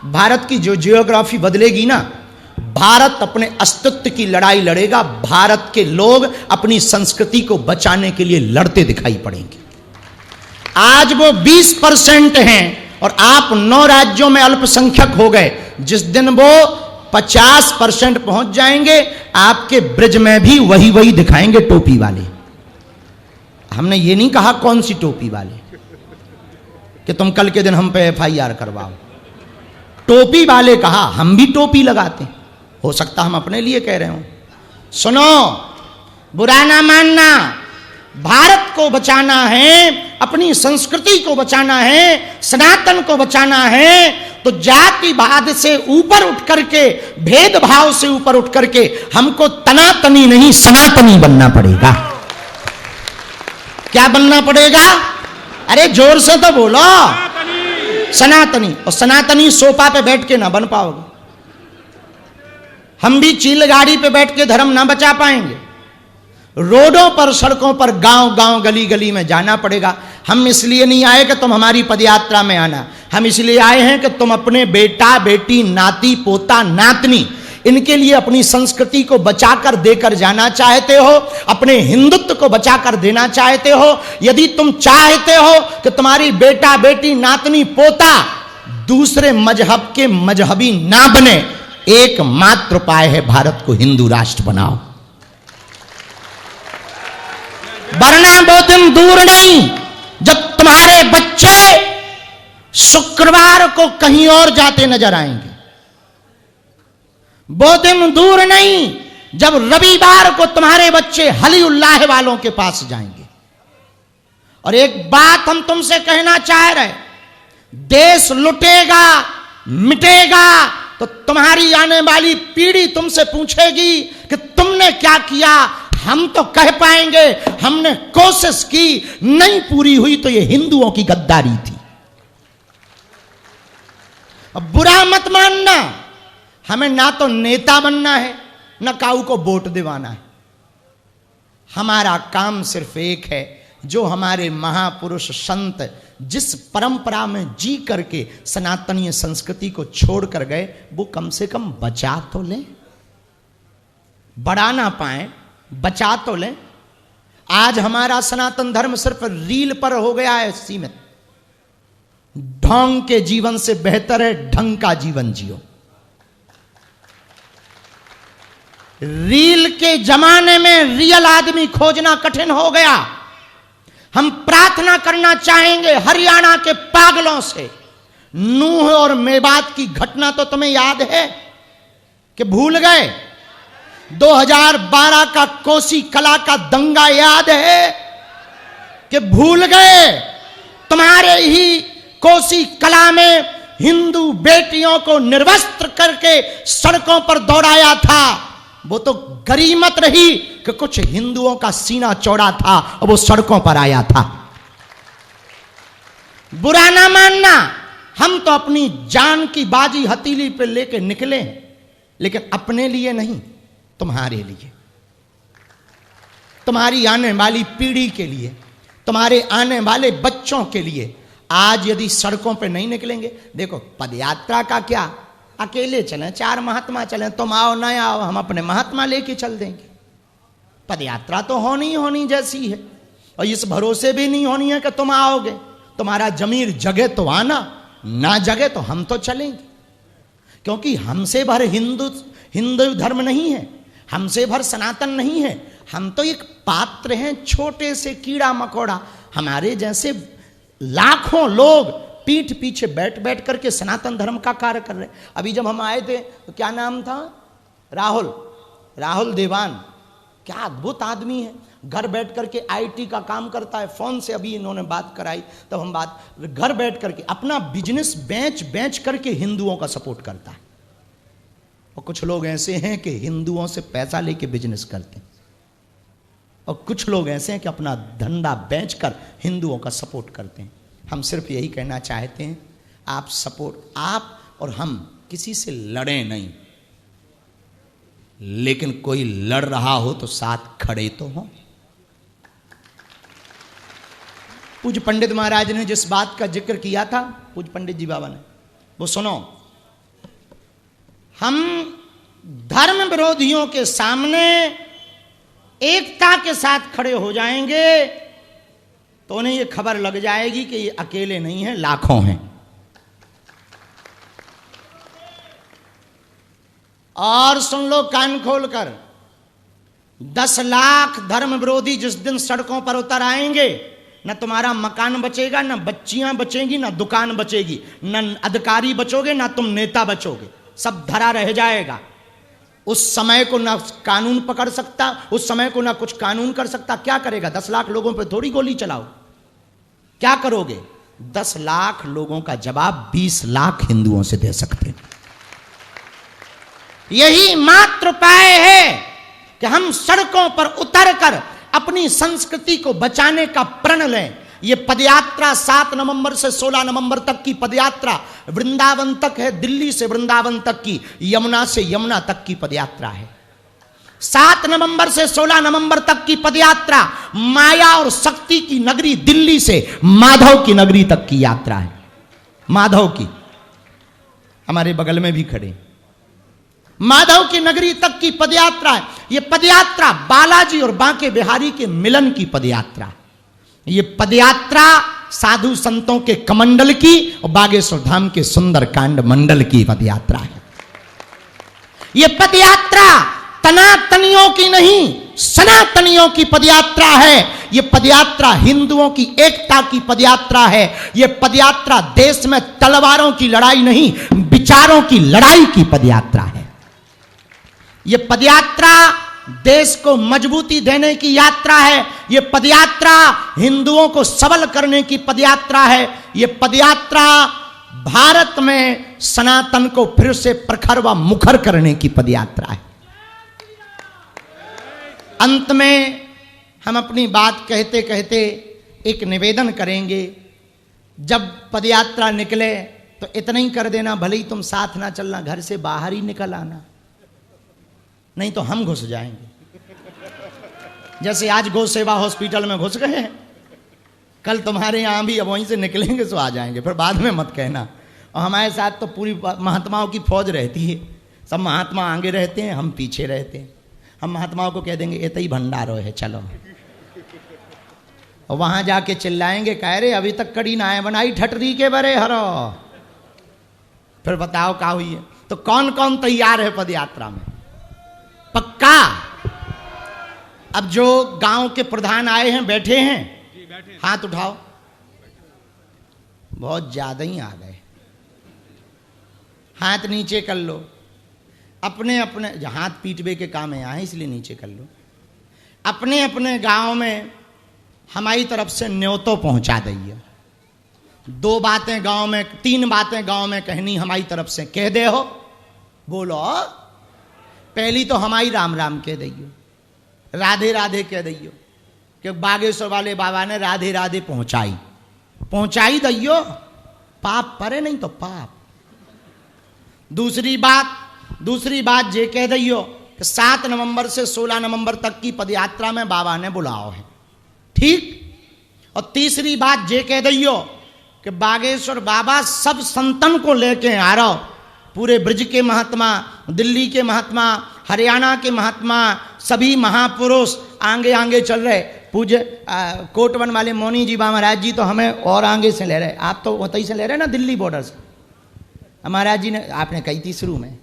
भारत की जो जियोग्राफी बदलेगी ना, भारत अपने अस्तित्व की लड़ाई लड़ेगा। भारत के लोग अपनी संस्कृति को बचाने के लिए लड़ते दिखाई पड़ेंगे। आज वो 20% हैं और आप 9 राज्यों में अल्पसंख्यक हो गए। जिस दिन वो 50% पहुंच जाएंगे, आपके ब्रिज में भी वही वही दिखाएंगे टोपी वाले। हमने ये नहीं कहा कौन सी टोपी वाले कि तुम कल के दिन हम पे FIR करवाओ। टोपी वाले कहा, हम भी टोपी लगाते हैं। हो सकता हम अपने लिए कह रहे हो। सुनो, बुरा ना मानना, भारत को बचाना है, अपनी संस्कृति को बचाना है, सनातन को बचाना है, तो जातिवाद से ऊपर उठ करके, भेदभाव से ऊपर उठ करके हमको तनातनी नहीं सनातनी बनना पड़ेगा। क्या बनना पड़ेगा? अरे जोर से तो बोलो, सनातनी। और सनातनी सोफा पे बैठ के ना बन पाओगे। हम भी चील गाड़ी पे बैठ के धर्म ना बचा पाएंगे। रोडों पर, सड़कों पर, गांव गांव, गली गली में जाना पड़ेगा। हम इसलिए नहीं आए कि तुम हमारी पदयात्रा में आना, हम इसलिए आए हैं कि तुम अपने बेटा बेटी, नाती पोता, नातनी, इनके लिए अपनी संस्कृति को बचाकर देकर जाना चाहते हो, अपने हिंदुत्व को बचाकर देना चाहते हो। यदि तुम चाहते हो कि तुम्हारी बेटा बेटी, नातनी पोता दूसरे मजहब के मजहबी ना बने, एकमात्र उपाय है भारत को हिंदू राष्ट्र बनाओ। वरना वो दिन दूर नहीं जब तुम्हारे बच्चे शुक्रवार को कहीं और जाते नजर आएंगे। वो दिन दूर नहीं जब रविवार को तुम्हारे बच्चे हली उल्लाह वालों के पास जाएंगे। और एक बात हम तुमसे कहना चाह रहे, देश लुटेगा, मिटेगा तो तुम्हारी आने वाली पीढ़ी तुमसे पूछेगी कि तुमने क्या किया। हम तो कह पाएंगे हमने कोशिश की, नहीं पूरी हुई तो ये हिंदुओं की गद्दारी थी। अब बुरा मत मानना, हमें ना तो नेता बनना है, ना काऊ को वोट दिवाना है। हमारा काम सिर्फ एक है, जो हमारे महापुरुष संत जिस परंपरा में जी करके सनातनीय संस्कृति को छोड़ कर गए, वो कम से कम बचा तो लें। बढ़ा ना पाए, बचा तो लें। आज हमारा सनातन धर्म सिर्फ रील पर हो गया है सीमित। ढोंग के जीवन से बेहतर है ढंग का जीवन जियो। रील के जमाने में रियल आदमी खोजना कठिन हो गया। हम प्रार्थना करना चाहेंगे हरियाणा के पागलों से। नूह और मेवात की घटना तो तुम्हें याद है कि भूल गए? 2012 का कोसी कला का दंगा याद है कि भूल गए? तुम्हारे ही कोसी कला में हिंदू बेटियों को निर्वस्त्र करके सड़कों पर दौड़ाया था। वो तो गरीमत रही कि कुछ हिंदुओं का सीना चौड़ा था और वो सड़कों पर आया था। बुरा ना मानना, हम तो अपनी जान की बाजी हथेली पे लेके निकले, लेकिन अपने लिए नहीं, तुम्हारे लिए, तुम्हारी आने वाली पीढ़ी के लिए, तुम्हारे आने वाले बच्चों के लिए। आज यदि सड़कों पे नहीं निकलेंगे, देखो पदयात्रा का क्या, अकेले चलें, 4 महात्मा चलें, तुम आओ ना आओ, हम अपने महात्मा लेके चल देंगे। पदयात्रा तो होनी होनी जैसी है, और इस भरोसे भी नहीं होनी है कि तुम आओगे। तुम्हारा जमीर जगे तो आना, ना जगे तो हम तो चलेंगे। क्योंकि हमसे भर हिंदू धर्म नहीं है, हमसे भर सनातन नहीं है। हम तो एक पात्र हैं, छोटे से कीड़ा मकोड़ा। हमारे जैसे लाखों लोग पीठ पीछे बैठ बैठ करके सनातन धर्म का कार्य कर रहे। अभी जब हम आए थे तो क्या नाम था, राहुल देवान, क्या अद्भुत आदमी है। घर बैठ करके IT का काम करता है। फोन से अभी इन्होंने बात कराई, तब हम घर बैठ करके अपना बिजनेस बेच करके हिंदुओं का सपोर्ट करता है। और कुछ लोग ऐसे हैं कि हिंदुओं से पैसा लेके बिजनेस करते हैं, और कुछ लोग ऐसे हैं कि अपना धंधा बेचकर हिंदुओं का सपोर्ट करते हैं। हम सिर्फ यही कहना चाहते हैं, आप और हम किसी से लड़ें नहीं, लेकिन कोई लड़ रहा हो तो साथ खड़े तो हो। पूज्य पंडित महाराज ने जिस बात का जिक्र किया था, पूज्य पंडित जी बाबा ने, वो सुनो। हम धर्म विरोधियों के सामने एकता के साथ खड़े हो जाएंगे तो उन्हें यह खबर लग जाएगी कि ये अकेले नहीं हैं, लाखों हैं। और सुन लो कान खोलकर, 10 लाख धर्म विरोधी जिस दिन सड़कों पर उतर आएंगे, न तुम्हारा मकान बचेगा, न बच्चियां बचेंगी, न दुकान बचेगी, न अधिकारी बचोगे, न तुम नेता बचोगे, सब धरा रह जाएगा। उस समय को ना कानून पकड़ सकता, उस समय को ना कुछ कानून कर सकता। क्या करेगा? 10 लाख लोगों पर थोड़ी गोली चलाओ, क्या करोगे? 10 लाख लोगों का जवाब 20 लाख हिंदुओं से दे सकते हैं। यही मात्र उपाय है कि हम सड़कों पर उतरकर अपनी संस्कृति को बचाने का प्रण लें। ये पदयात्रा 7 नवंबर से 16 नवंबर तक की पदयात्रा वृंदावन तक है, दिल्ली से वृंदावन तक की, यमुना से यमुना तक की पदयात्रा है। 7 नवंबर से 16 नवंबर तक की पदयात्रा माया और शक्ति की नगरी दिल्ली से माधव की नगरी तक की यात्रा है। माधव की, हमारे बगल में भी खड़े, माधव की नगरी तक की पदयात्रा है। यह पदयात्रा बालाजी और बांके बिहारी के मिलन की पदयात्रा है। ये पदयात्रा साधु संतों के कमंडल की और बागेश्वर धाम के सुंदरकांड मंडल की पदयात्रा है। यह पदयात्रा तनातनियों की नहीं, सनातनियों की पदयात्रा है। यह पदयात्रा हिंदुओं की एकता की पदयात्रा है। यह पदयात्रा देश में तलवारों की लड़ाई नहीं, विचारों की लड़ाई की पदयात्रा है। यह पदयात्रा देश को मजबूती देने की यात्रा है। यह पदयात्रा हिंदुओं को सबल करने की पदयात्रा है। यह पदयात्रा भारत में सनातन को फिर से प्रखर व मुखर करने की पदयात्रा है। अंत में हम अपनी बात कहते कहते एक निवेदन करेंगे। जब पदयात्रा निकले तो इतना ही कर देना, भले ही तुम साथ ना चलना, घर से बाहर ही निकल आना, नहीं तो हम घुस जाएंगे। जैसे आज गौ सेवा हॉस्पिटल में घुस गए, कल तुम्हारे यहां भी अब वहीं से निकलेंगे तो आ जाएंगे, फिर बाद में मत कहना। और हमारे साथ तो पूरी महात्माओं की फौज रहती है, सब महात्मा आगे रहते हैं, हम पीछे रहते हैं। हम महात्माओं को कह देंगे इतना ही भंडारो है, चलो, और वहां जाके चिल्लाएंगे, कह रहे अभी तक कड़ी ना है बनाई ठटरी के बरे हरो। फिर बताओ क्या हुई है? तो कौन कौन तैयार है पदयात्रा में? पक्का? अब जो गांव के प्रधान आए हैं, बैठे हैं, हाथ उठाओ। बहुत ज्यादा ही आ गए, हाथ नीचे कर लो। अपने अपने हाथ पीटवे के काम है यहाँ, इसलिए नीचे कर लो। अपने अपने गांव में हमारी तरफ से न्योतो पहुंचा दइए। 2 बातें गांव में, 3 बातें गांव में कहनी हमारी तरफ से, कह दे हो, बोलो। पहली तो हमारी राम राम कह दइयो, राधे राधे कह दइयो, कि बागेश्वर वाले बाबा ने राधे राधे पहुंचाई दइयो, पाप परे नहीं तो पाप। दूसरी बात ये कह दइयो कि 7 नवंबर से 16 नवंबर तक की पदयात्रा में बाबा ने बुलाओ है, ठीक। और तीसरी बात ये कह दइयो कि बागेश्वर बाबा सब संतन को लेके आ रहा हो, पूरे ब्रज के महात्मा, दिल्ली के महात्मा, हरियाणा के महात्मा, सभी महापुरुष आगे आगे चल रहे। पूज्य कोटवन वाले मौनी जी महाराज जी तो हमें और आगे से ले रहे, आप तो वहीं से ले रहे ना, दिल्ली बॉर्डर से। महाराज जी ने, आपने कही थी शुरू में,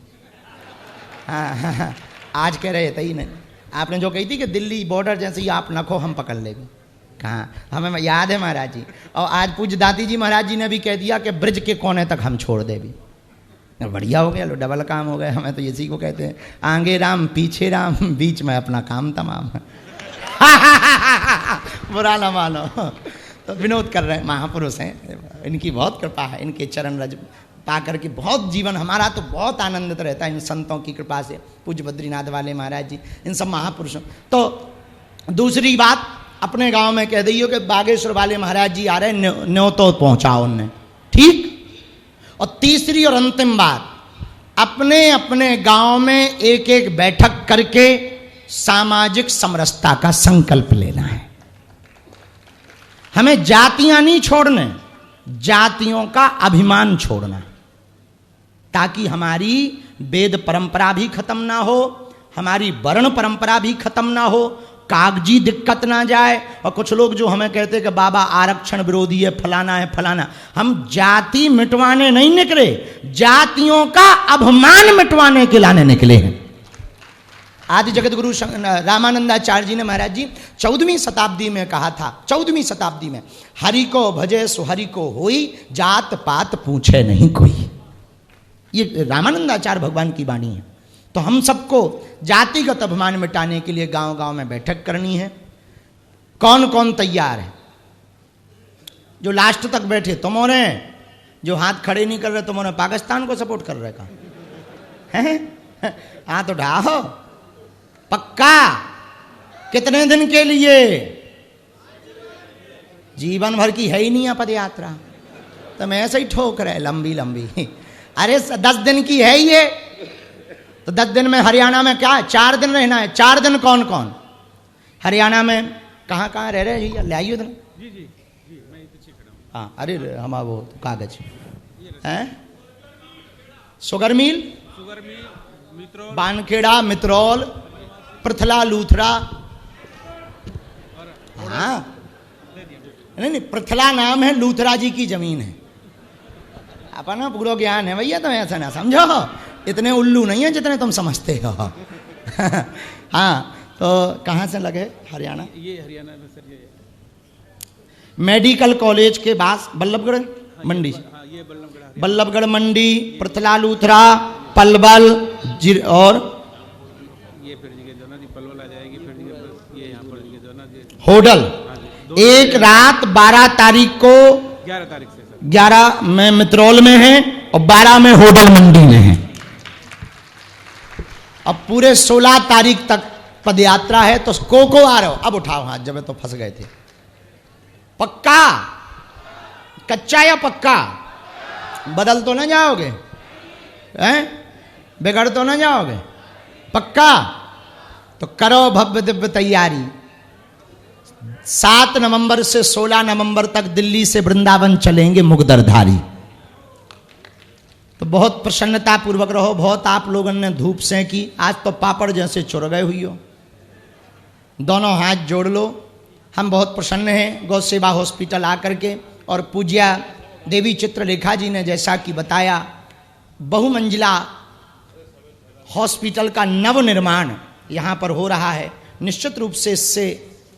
हाँ, आज कह रहे थे ही नहीं, आपने जो कही थी कि दिल्ली बॉर्डर जैसे ही आप नखो हम पकड़ लेंगे, कहाँ, हमें याद है महाराज जी। और आज पूज्य दाती जी महाराज जी ने भी कह दिया कि ब्रज के कोने तक हम छोड़ दे भी। बढ़िया हो गया, लो डबल काम हो गया। हमें तो इसी को कहते हैं, आगे राम पीछे राम, बीच में अपना काम तमाम। बुरा ना मानो, तो विनोद कर रहे हैं, महापुरुष हैं, इनकी बहुत कृपा है, इनके चरण रज पा करके बहुत जीवन हमारा तो बहुत आनंदित रहता है इन संतों की कृपा से। पूज्य बद्रीनाथ वाले महाराज जी, इन सब महापुरुषों। तो दूसरी बात अपने गांव में कह दियो कि बागेश्वर वाले महाराज जी आ रहे हैं, न्योतो पहुंचाओ उनने, ठीक। और तीसरी और अंतिम बात, अपने अपने गांव में एक एक बैठक करके सामाजिक समरसता का संकल्प लेना है। हमें जातियां नहीं छोड़ने, जातियों का अभिमान छोड़ना। ताकि हमारी वेद परंपरा भी खत्म ना हो, हमारी वर्ण परंपरा भी खत्म ना हो, कागजी दिक्कत ना जाए। और कुछ लोग जो हमें कहते हैं कि बाबा आरक्षण विरोधी है, फलाना। हम जाति मिटवाने नहीं निकले, जातियों का अभिमान मिटवाने के लाने निकले हैं। आदि जगत गुरु रामानंदाचार्य जी ने महाराज जी 14वीं शताब्दी में कहा था, 14वीं शताब्दी में, हरि को भजे सुहरि को होई, जात पात पूछे नहीं कोई। ये रामानंदाचार्य भगवान की वाणी है। तो हम सबको जातिगत अभिमान मिटाने के लिए गांव गांव में बैठक करनी है। कौन कौन तैयार है? जो लास्ट तक बैठे तुम हो रहे, जो हाथ खड़े नहीं कर रहे तुम हो रहे, पाकिस्तान को सपोर्ट कर रहे हैं? हाथ उठाओ। पक्का? कितने दिन के लिए? जीवन भर की है ही नहीं पद यात्रा, तो मैं ऐसे ही ठोक रहे लंबी लंबी। अरे 10 दिन की है ये, तो 10 दिन में हरियाणा में क्या है? 4 दिन रहना है। 4 दिन कौन कौन? हरियाणा में कहाँ कहाँ रह रहे हैं? ले आइए उधर। जी मैं पीछे खड़ा हूँ। हाँ, अरे हम वो कागज हैं, शुगर मिल, बानखेड़ा, मित्रौल, पृथला, लूथरा। हाँ, नहीं, पृथला नाम है, लूथरा जी की जमीन है। अपना पूरा ज्ञान है भैया, तुम ऐसा ना समझो, इतने उल्लू नहीं है जितने तुम समझते हो। हाँ, तो कहाँ से लगे? हरियाणा। ये हरियाणा में सर, ये मेडिकल कॉलेज के पास बल्लभगढ़ मंडी। हाँ, ये बल्लभगढ़ मंडी, पृथला, लूथरा, पलवल और ये फिर जो ना पलवल आ जाएगी, फिर ये यहाँ पर जो ना होडल। एक रात 12 तारीख को, 11 तारीख से 11 में मित्रौल में है और 12 में होडल मंडी में है। अब पूरे 16 तारीख तक पदयात्रा है। तो को आ रहे हो? अब उठाओ हाथ, जब तो फंस गए थे। पक्का? कच्चा या पक्का? बदल तो ना जाओगे हैं? बिगड़ तो ना जाओगे? पक्का? तो करो भव्य दिव्य तैयारी। 7 नवंबर से 16 नवंबर तक दिल्ली से वृंदावन चलेंगे मुगदरधारी। तो बहुत प्रसन्नता पूर्वक रहो। बहुत आप लोगों ने धूप सेंकी, आज तो पापड़ जैसे चुर गए हुई हो। दोनों हाथ जोड़ लो। हम बहुत प्रसन्न हैं गौ सेवा हॉस्पिटल आकर के, और पूज्या देवी चित्रलेखा जी ने जैसा कि बताया, बहुमंजिला हॉस्पिटल का नवनिर्माण यहाँ पर हो रहा है। निश्चित रूप से इससे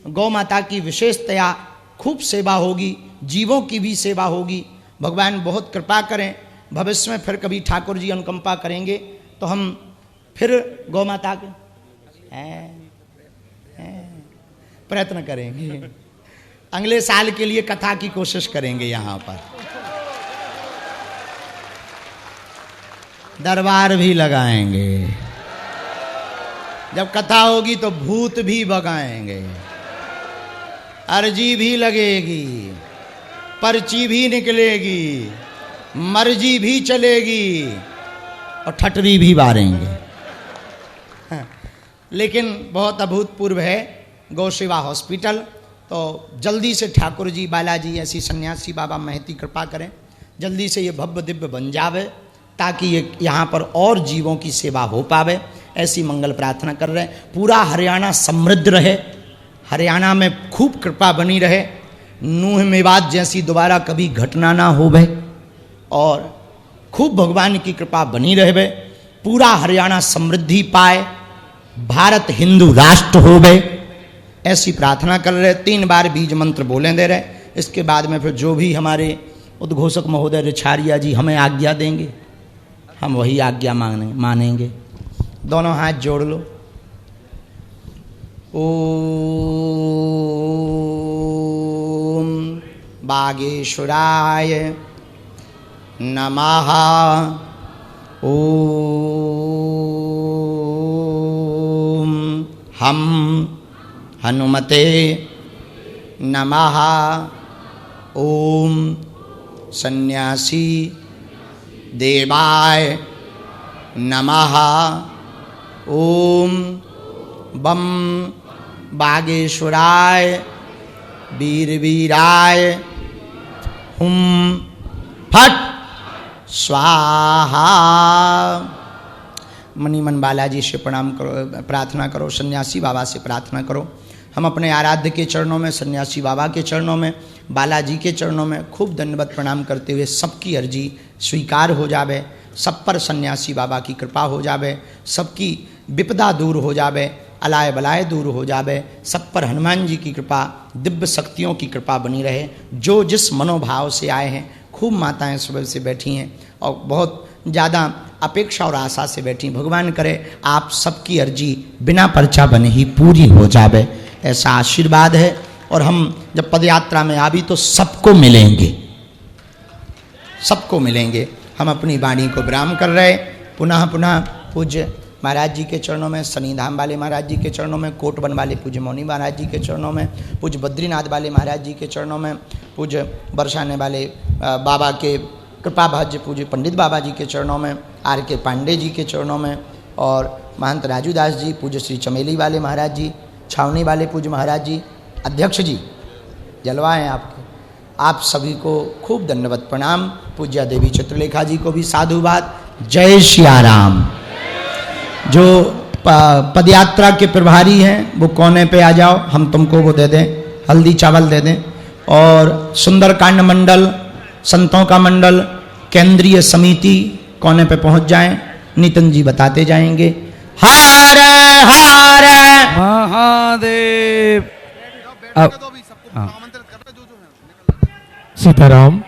गौ माता की विशेषतया खूब सेवा होगी, जीवों की भी सेवा होगी। भगवान बहुत कृपा करें। भविष्य में फिर कभी ठाकुर जी अनुकंपा करेंगे तो हम फिर गौ माता के प्रयत्न करेंगे। अगले साल के लिए कथा की कोशिश करेंगे। यहाँ पर दरबार भी लगाएंगे। जब कथा होगी तो भूत भी भगाएंगे, अर्जी भी लगेगी, पर्ची भी निकलेगी, मर्जी भी चलेगी और ठटरी भी बारेंगे। हाँ, लेकिन बहुत अभूतपूर्व है गौ सेवा हॉस्पिटल। तो जल्दी से ठाकुर जी, बालाजी, ऐसी सन्यासी बाबा महती कृपा करें, जल्दी से ये भव्य दिव्य बन जावे, ताकि ये यहाँ पर और जीवों की सेवा हो पावे। ऐसी मंगल प्रार्थना कर रहे हैं। पूरा हरियाणा समृद्ध रहे, हरियाणा में खूब कृपा बनी रहे, नूह मेवात जैसी दोबारा कभी घटना ना हो भे, और खूब भगवान की कृपा बनी रहे। पूरा हरियाणा समृद्धि पाए, भारत हिंदू राष्ट्र हो गए, ऐसी प्रार्थना कर रहे। 3 बार बीज मंत्र बोले दे रहे। इसके बाद में फिर जो भी हमारे उद्घोषक महोदय रिछारिया जी हमें आज्ञा देंगे, हम वही आज्ञा मानेंगे। दोनों हाथ जोड़ लो। ओम बागेश्वराय नमः। ओम हम हनुमते नमः। ओम सन्यासी देवाय नमः। ओम बम बागेश्वराय वीरवीराय हुम फट स्वाहा। मनी मन बालाजी से प्रणाम करो, प्रार्थना करो, सन्यासी बाबा से प्रार्थना करो। हम अपने आराध्य के चरणों में, सन्यासी बाबा के चरणों में, बालाजी के चरणों में खूब दंडवत प्रणाम करते हुए सबकी अर्जी स्वीकार हो जावे, सब पर सन्यासी बाबा की कृपा हो जावे, सबकी विपदा दूर हो जावे, अलाय बलाय दूर हो जावे, सब पर हनुमान जी की कृपा, दिव्य शक्तियों की कृपा बनी रहे। जो जिस मनोभाव से आए हैं, खूब माताएं सुबह से बैठी हैं और बहुत ज़्यादा अपेक्षा और आशा से बैठी। भगवान करे आप सबकी अर्जी बिना पर्चा बने ही पूरी हो जावे, ऐसा आशीर्वाद है। और हम जब पदयात्रा में आवी तो सबको मिलेंगे, सबको मिलेंगे। हम अपनी वाणी को विराम कर रहे। पुनः पुनः पूज्य महाराज जी के चरणों में, शनिधाम वाले महाराज जी के चरणों में, कोटवन वाले पूज्य मौनी महाराज जी के चरणों में, पूज्य बद्रीनाथ वाले महाराज जी के चरणों में, पूज्य बरसाने वाले बाबा के कृपा भाज्य पूज्य पंडित बाबा जी के चरणों में, आर के पांडे जी के चरणों में, और महंत राजूदास जी, पूज्य श्री चमेली वाले महाराज जी, छावनी वाले पूज्य महाराज जी, अध्यक्ष जी जलवाएँ आपके, आप सभी को खूब दंडवत प्रणाम। पूज्य देवी चित्रलेखा जी को भी साधुवाद। जय सिया राम। जो पदयात्रा के प्रभारी हैं वो कोने पे आ जाओ, हम तुमको वो दे दें, हल्दी चावल दे दें। और सुंदरकांड मंडल, संतों का मंडल, केंद्रीय समिति कोने पे पहुंच जाएं, नितिन जी बताते जाएंगे। हर हर महादेव। सीताराम।